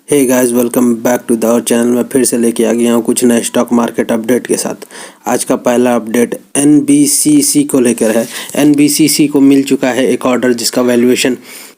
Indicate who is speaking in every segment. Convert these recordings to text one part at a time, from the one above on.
Speaker 1: Hey guys, welcome back to the our channel. मैं फिर से लेके आ गया हूँ कुछ नए स्टॉक मार्केट अपडेट के साथ। आज का पहला अपडेट एनबीसीसी को लेकर है। एनबीसीसी को मिल चुका है एक ऑर्डर जिसका वैल्यूएशन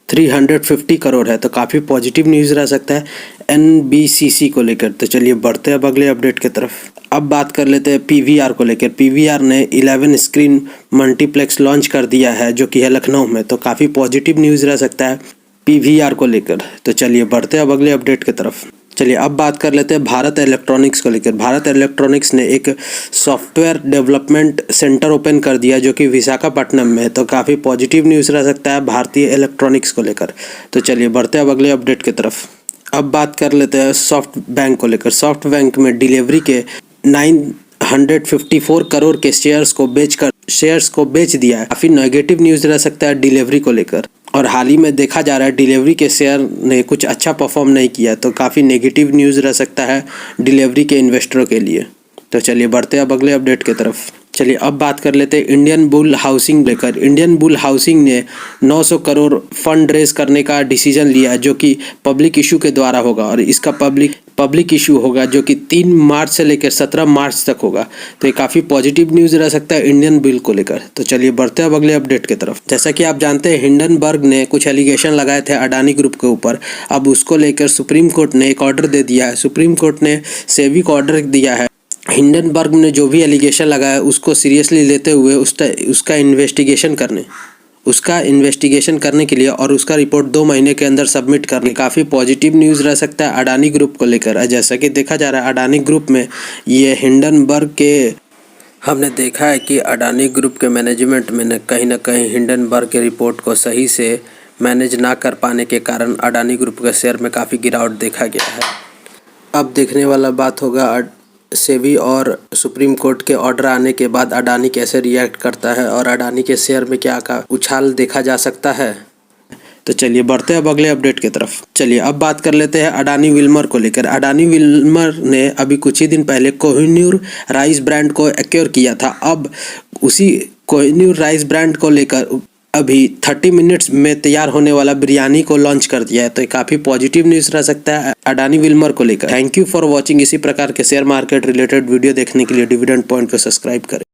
Speaker 1: 350 करोड़ है, तो काफ़ी पॉजिटिव न्यूज़ रह सकता है एनबीसीसी को लेकर। तो चलिए बढ़ते हैं अब अगले अपडेट की तरफ। अब बात कर लेते हैं पीवीआर को लेकर। पीवीआर ने 11 स्क्रीन मल्टीप्लेक्स लॉन्च कर दिया है जो कि है लखनऊ में, तो काफ़ी पॉजिटिव न्यूज़ रह सकता है पीवीआर को लेकर। तो चलिए बढ़ते हैं अब अगले अपडेट की तरफ। चलिए अब बात कर लेते हैं भारत इलेक्ट्रॉनिक्स को लेकर। भारत इलेक्ट्रॉनिक्स ने एक सॉफ्टवेयर डेवलपमेंट सेंटर ओपन कर दिया जो कि विशाखापट्टनम में है, तो काफ़ी पॉजिटिव न्यूज़ रह सकता है भारतीय इलेक्ट्रॉनिक्स को लेकर। तो चलिए बढ़ते हैं अब अगले अपडेट की तरफ। अब बात कर लेते हैं सॉफ्ट बैंक को लेकर। सॉफ्ट बैंक में डिलीवरी के 954 करोड़ के शेयर्स को बेच दिया है। काफ़ी नेगेटिव न्यूज़ रह सकता है डिलीवरी को लेकर, और हाल ही में देखा जा रहा है डिलीवरी के शेयर ने कुछ अच्छा परफॉर्म नहीं किया, तो काफ़ी नेगेटिव न्यूज़ रह सकता है डिलीवरी के इन्वेस्टरों के लिए। तो चलिए बढ़ते हैं अब अगले अपडेट की तरफ। चलिए अब बात कर लेते हैं इंडियन बुल हाउसिंग लेकर। इंडियन बुल हाउसिंग ने 900 करोड़ फंड रेज करने का डिसीजन लिया जो कि पब्लिक इशू के द्वारा होगा, और इसका पब्लिक इशू होगा जो कि 3 मार्च से लेकर 17 मार्च तक होगा। तो ये काफ़ी पॉजिटिव न्यूज़ रह सकता है इंडियन बिल को लेकर। तो चलिए बढ़ते हैं अब अगले अपडेट की तरफ। जैसा कि आप जानते हैं हिंडनबर्ग ने कुछ एलिगेशन लगाए थे अडानी ग्रुप के ऊपर। अब उसको लेकर सुप्रीम कोर्ट ने एक ऑर्डर दे दिया है। सुप्रीम कोर्ट ने सेबी को ऑर्डर दिया है हिंडनबर्ग ने जो भी एलिगेशन लगाया उसको सीरियसली लेते हुए उसका इन्वेस्टिगेशन करने के लिए और उसका रिपोर्ट 2 महीने के अंदर सबमिट करने। काफ़ी पॉजिटिव न्यूज़ रह सकता है अडानी ग्रुप को लेकर। जैसा कि देखा जा रहा है अडानी ग्रुप में ये हिंडनबर्ग के हमने देखा है कि अडानी ग्रुप के मैनेजमेंट में कहीं ना कहीं हिंडनबर्ग के रिपोर्ट को सही से मैनेज ना कर पाने के कारण अडानी ग्रुप के शेयर में काफ़ी गिरावट देखा गया है। अब देखने वाला बात होगा सेबी और सुप्रीम कोर्ट के ऑर्डर आने के बाद अडानी कैसे रिएक्ट करता है और अडानी के शेयर में क्या का उछाल देखा जा सकता है। तो चलिए बढ़ते हैं अब अगले अपडेट की तरफ। चलिए अब बात कर लेते हैं अडानी विल्मर को लेकर। अडानी विल्मर ने अभी कुछ ही दिन पहले कोहिनूर राइस ब्रांड को एक्वायर किया था। अब उसी कोहिनूर राइस ब्रांड को लेकर अभी 30 मिनट्स में तैयार होने वाला बिरयानी को लॉन्च कर दिया है, तो काफ़ी पॉजिटिव न्यूज़ रह सकता है अडानी विल्मर को लेकर। Thank you for watching. इसी प्रकार के शेयर मार्केट रिलेटेड वीडियो देखने के लिए डिविडेंड पॉइंट को सब्सक्राइब करें।